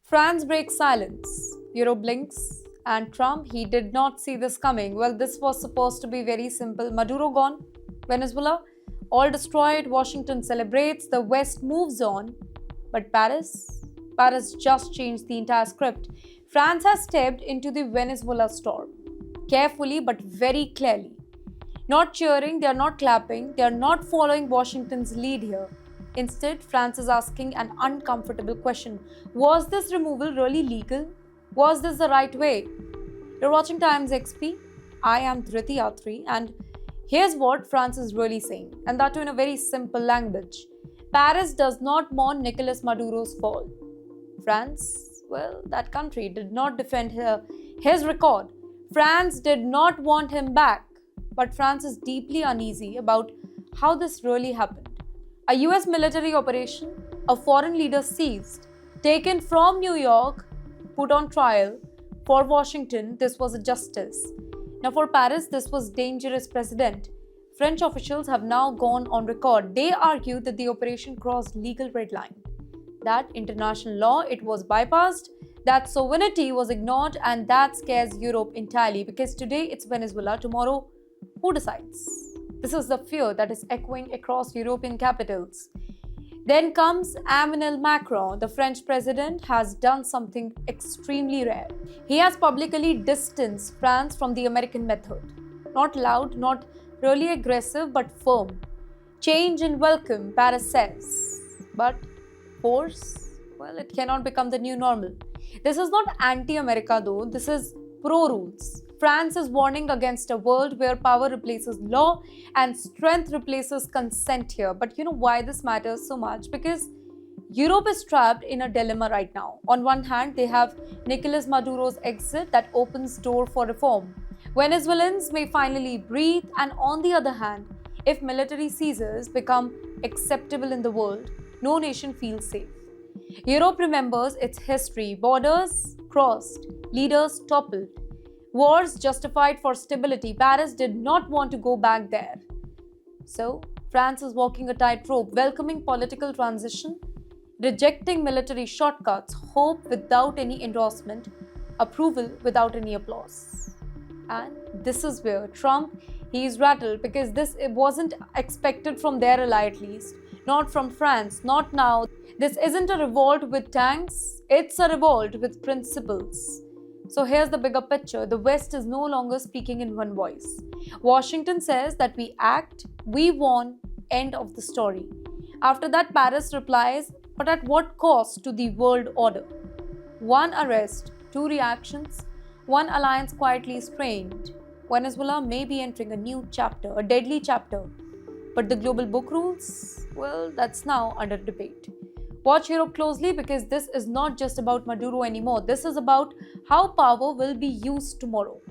France breaks silence. Europe blinks. And Trump, he did not see this coming. Well, this was supposed to be very simple. Maduro gone. Venezuela, all destroyed. Washington celebrates. The West moves on. But Paris just changed the entire script. France has stepped into the Venezuela storm. Carefully but very clearly. Not cheering, they are not clapping, they are not following Washington's lead here. Instead, France is asking an uncomfortable question. Was this removal really legal? Was this the right way? You're watching Times XP. I am Dhriti Yatri, and here's what France is really saying, and that too in a very simple language. Paris does not mourn Nicolas Maduro's fall. France, well, that country did not defend his record. France did not want him back. But France is deeply uneasy about how this really happened. A US military operation, a foreign leader seized, taken from New York, put on trial. For Washington, this was a justice. Now for Paris, this was dangerous precedent. French officials have now gone on record. They argue that the operation crossed legal red line. That international law, it was bypassed. That sovereignty was ignored, and that scares Europe entirely because today it's Venezuela, tomorrow who decides? This is the fear that is echoing across European capitals. Then comes Emmanuel Macron. The French president has done something extremely rare. He has publicly distanced France from the American method. Not loud, not really aggressive, but firm. Change and welcome, Paris says. But force? Well, it cannot become the new normal. This is not anti-America though, this is pro-rules. France is warning against a world where power replaces law and strength replaces consent here. But you know why this matters so much? Because Europe is trapped in a dilemma right now. On one hand, they have Nicolas Maduro's exit that opens door for reform. Venezuelans may finally breathe, and on the other hand, if military seizures become acceptable in the world, no nation feels safe. Europe remembers its history. Borders crossed, leaders toppled. Wars justified for stability. Paris did not want to go back there. So, France is walking a tightrope, welcoming political transition, rejecting military shortcuts, hope without any endorsement, approval without any applause. And this is where Trump, he is rattled because this wasn't expected from their ally at least, not from France, not now. This isn't a revolt with tanks, it's a revolt with principles. So here's the bigger picture. The West is no longer speaking in one voice. Washington says that we act, we won, end of the story. After that, Paris replies, but at what cost to the world order? One arrest, two reactions, one alliance quietly strained. Venezuela may be entering a new chapter, a deadly chapter. But the global book rules, well, that's now under debate. Watch Europe closely because this is not just about Maduro anymore. This is about how power will be used tomorrow.